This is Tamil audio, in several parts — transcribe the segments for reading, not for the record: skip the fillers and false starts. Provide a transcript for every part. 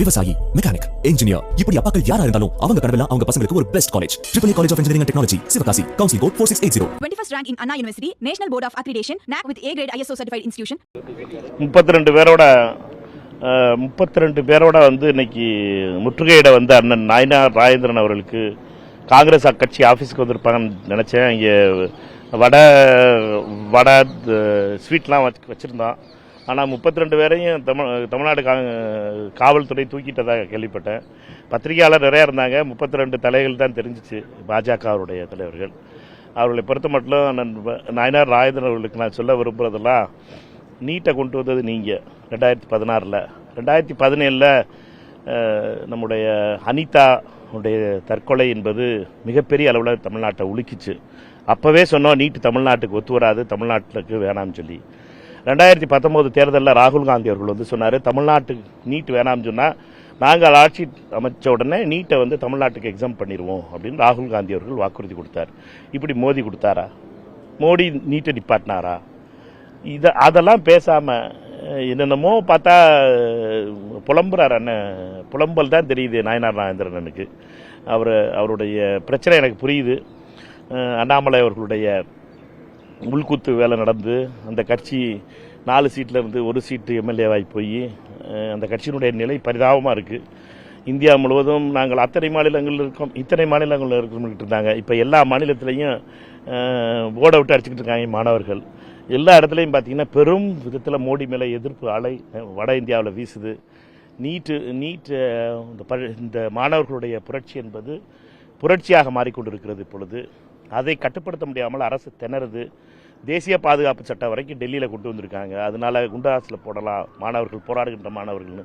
விவசாயி, மெக்கானிக், இன்ஜினியர், இப்படி அப்பாக்கள் யாரா இருந்தாலும் அவங்க கனவெல்லாம் அவங்க பசங்களுக்கு ஒரு best college. AAA College of Engineering and Technology, Sivakasi. Counseling code 4680. 21st rank in Anna University, National Board of Accreditation, NAC with A grade ISO certified institution. 32 பேரோட வந்து இன்னைக்கு முற்றுகையிட வந்த அண்ணன் நாயனார் ராஜேந்திரன் அவர்களுக்கு காங்கிரஸ் கட்சி ஆஃபீஸுக்கு வந்திருப்பாங்கன்னு நினச்சேன். இங்கே வடை ஸ்வீட்லாம் வச்சுருந்தான். ஆனால் 32 பேரையும் தமிழ்நாடு காவல்துறை தூக்கிட்டதாக கேள்விப்பட்டேன். பத்திரிகையாளர் நிறையா இருந்தாங்க. 32 தலைகள் தான் தெரிஞ்சிச்சு, பாஜகவுடைய தலைவர்கள். அவர்களை பொறுத்த மட்டும் நாயனார் ராஜேந்திரன் அவர்களுக்கு நான் சொல்ல விரும்புகிறதெல்லாம், நீட்டை கொண்டு வந்தது நீங்கள் 2016. 2017 நம்முடைய அனிதா உடைய தற்கொலை என்பது மிகப்பெரிய அளவில் தமிழ்நாட்டை உலுக்கிச்சு. அப்போவே சொன்னோம், நீட்டு தமிழ்நாட்டுக்கு ஒத்து வராது, தமிழ்நாட்டுக்கு வேணாம்னு சொல்லி. 2019 தேர்தலில் ராகுல் காந்தி அவர்கள் வந்து சொன்னார், தமிழ்நாட்டுக்கு நீட் வேணாம்னு சொன்னால் நாங்கள் ஆட்சி அமைச்ச உடனே நீட்டை வந்து தமிழ்நாட்டுக்கு எக்ஸாம் பண்ணிடுவோம் அப்படின்னு ராகுல் காந்தி அவர்கள் வாக்குறுதி கொடுத்தார். இப்படி மோடி கொடுத்தாரா? மோடி நீட்டை நிப்பாட்டினாரா? அதெல்லாம் பேசாமல் என்னென்னமோ பார்த்தா புலம்புறார் அண்ணன். புலம்பல் தான் தெரியுது நாயனார் ராஜேந்திரனுக்கு. அவருடைய பிரச்சனை எனக்கு புரியுது. அண்ணாமலை அவர்களுடைய உள்கூத்து வேலை நடந்து அந்த கட்சி 4 சீட்டில் இருந்து 1 சீட்டு எம்எல்ஏவாகி போய் அந்த கட்சியினுடைய நிலை பரிதாபமாக இருக்குது. இந்தியா முழுவதும் நாங்கள் அத்தனை மாநிலங்கள் இருக்கோம், இத்தனை மாநிலங்கள் இருக்கோம்னு இருந்தாங்க. இப்போ எல்லா மாநிலத்திலையும் ஓட விட்டு அடிச்சுக்கிட்டு இருக்காங்க மாணவர்கள். எல்லா இடத்துலையும் பார்த்தீங்கன்னா பெரும் விதத்தில் மோடி மேலே எதிர்ப்பு அலை வட இந்தியாவில் வீசுது. இந்த மாணவர்களுடைய புரட்சி என்பது புரட்சியாக மாறிக்கொண்டிருக்கிறது. இப்பொழுது அதை கட்டுப்படுத்த முடியாமல் அரசு திணறுது. தேசிய பாதுகாப்பு சட்டம் வரைக்கும் டெல்லியில் கொண்டு வந்திருக்காங்க. அதனால குண்டாசில் போடலாம் மாணவர்கள், போராடுகின்ற மாணவர்கள்னு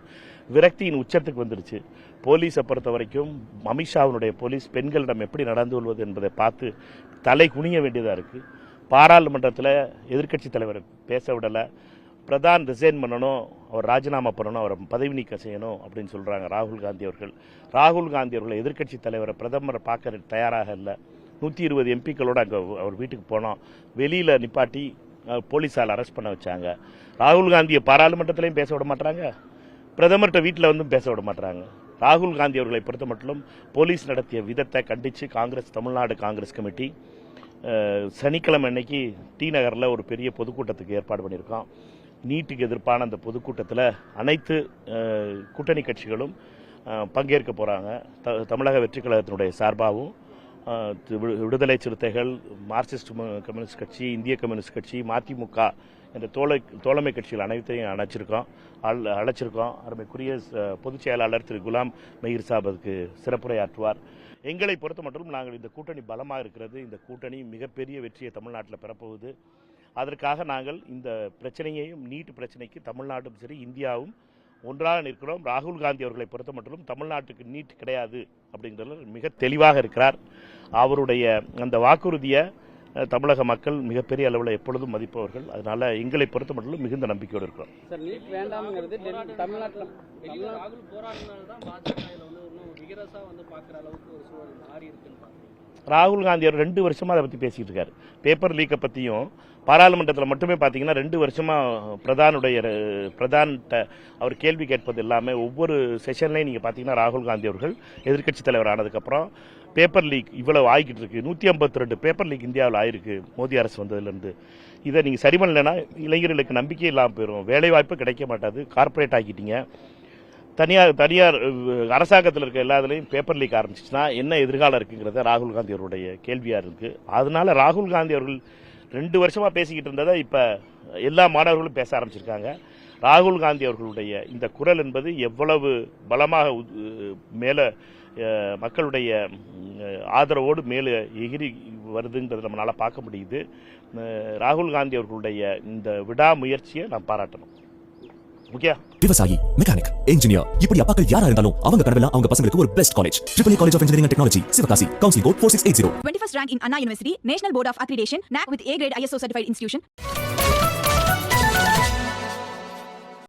விரக்தியின் உச்சத்துக்கு வந்துருச்சு. போலீஸை பொறுத்த வரைக்கும் அமித்ஷாவினுடைய போலீஸ் பெண்களிடம் எப்படி நடந்து கொள்வது என்பதை பார்த்து தலை குனிய வேண்டியதாக இருக்குது. பாராளுமன்றத்தில் எதிர்க்கட்சி தலைவர் பேச விடலை. பிரதான் ரிசைன் பண்ணணும், அவர் ராஜினாமா பண்ணணும், அவரை பதவி நீக்கம் செய்யணும் அப்படின்னு சொல்கிறாங்க ராகுல் காந்தி அவர்கள். ராகுல் காந்தி அவர்களை எதிர்க்கட்சி தலைவரை பிரதமரை பார்க்க தயாராக இல்லை. 120 எம்பிக்களோடு அங்கே அவர் வீட்டுக்கு போனோம். வெளியில் நிப்பாட்டி போலீஸால் அரெஸ்ட் பண்ண வச்சாங்க. ராகுல் காந்தியை பாராளுமன்றத்திலையும் பேச விட மாட்டாங்க, பிரதமர்கிட்ட வீட்டில் வந்து பேச விட மாட்டாங்க. ராகுல் காந்தி அவர்களை பொறுத்த மட்டும் போலீஸ் நடத்திய விதத்தை கண்டித்து தமிழ்நாடு காங்கிரஸ் கமிட்டி சனிக்கிழமை அன்னைக்கு டி நகரில் ஒரு பெரிய பொதுக்கூட்டத்துக்கு ஏற்பாடு பண்ணியிருக்கோம். நீட்டுக்கு எதிர்ப்பான அந்த பொதுக்கூட்டத்தில் அனைத்து கூட்டணி கட்சிகளும் பங்கேற்க போகிறாங்க. தமிழக வெற்றி கழகத்தினுடைய சார்பாகவும் விடுதலை சிறுத்தைகள், மார்க்சிஸ்ட் கம்யூனிஸ்ட் கட்சி, இந்திய கம்யூனிஸ்ட் கட்சி, மதிமுக என்ற தோழமை கட்சிகள் அனைத்தையும் அழைச்சிருக்கோம். அருமைக்குரிய பொதுச் செயலாளர் திரு குலாம் மெஹிர் சாப் அதுக்கு சிறப்புரையாற்றுவார். எங்களை பொறுத்த மட்டும் நாங்கள் இந்த கூட்டணி பலமாக இருக்கிறது. இந்த கூட்டணி மிகப்பெரிய வெற்றியை தமிழ்நாட்டில் பெறப்போகுது. அதற்காக நாங்கள் இந்த பிரச்சனையையும், நீட் பிரச்சனைக்கு தமிழ்நாடும் சரி இந்தியாவும் ஒன்றாக நிற்கிறோம். ராகுல் காந்தி அவர்களை பொறுத்த மட்டும் தமிழ்நாட்டுக்கு நீட் கிடையாது அப்படிங்கிறதுல மிக தெளிவாக இருக்கிறார். அவருடைய அந்த வாக்குறுதியை தமிழக மக்கள் மிகப்பெரிய அளவில் எப்பொழுதும் மதிப்பவர்கள். அதனால எங்களை பொறுத்த மட்டும் மிகுந்த நம்பிக்கையோடு இருக்கிறோம். ராகுல் காந்தி அவர் 2 வருஷமா அதை பற்றி பேசிக்கிட்டு இருக்காரு. பேப்பர் லீக்கை பற்றியும் பாராளுமன்றத்தில் மட்டுமே பார்த்தீங்கன்னா 2 வருஷமா பிரதான்கிட்ட அவர் கேள்வி கேட்பது எல்லாமே ஒவ்வொரு செஷன்லையும் நீங்கள் பார்த்தீங்கன்னா ராகுல் காந்தி அவர்கள் எதிர்க்கட்சி தலைவர் ஆனதுக்கப்புறம் பேப்பர் லீக் இவ்வளவு ஆகிக்கிட்டு இருக்கு. 152 பேப்பர் லீக் இந்தியாவில் ஆயிருக்கு மோடி அரசு வந்ததுலேருந்து. இதை நீங்கள் சரி பண்ணலைன்னா இளைஞர்களுக்கு நம்பிக்கை இல்லாமல் போயிடும், வேலை வாய்ப்பு கிடைக்க மாட்டாது, கார்பரேட் ஆக்கிட்டீங்க. தனியார் அரசாங்கத்தில் இருக்க எல்லாத்துலேயும் பேப்பர் லீக் ஆரம்பிச்சிச்சுன்னா என்ன எதிர்காலம் இருக்குங்கிறத ராகுல் காந்தி அவருடைய கேள்வியாக இருக்குது. அதனால ராகுல் காந்தி அவர்கள் 2 வருஷமாக பேசிக்கிட்டு இருந்ததை இப்போ எல்லா மாணவர்களும் பேச ஆரம்பிச்சிருக்காங்க. ராகுல் காந்தி அவர்களுடைய இந்த குரல் என்பது எவ்வளவு பலமாக மேலே மக்களுடைய ஆதரவோடு மேலே எகிரி வருதுங்கிறத நம்மளால் பார்க்க முடியுது. ராகுல் காந்தி அவர்களுடைய இந்த விடாமுயற்சியை நாம் பாராட்டணும். விவசாயி, மெக்கானிக், இன்ஜினியர், இப்படி அப்பாக்கள் யாரா இருந்தாலும் அவங்க கனவெல்லாம் அவங்க பசங்களுக்கு ஒரு best college. AAA College of Engineering and Technology, Sivakasi. Counseling code 4680. 21st rank in Anna University, National Board of Accreditation, NAC with A grade ISO certified institution.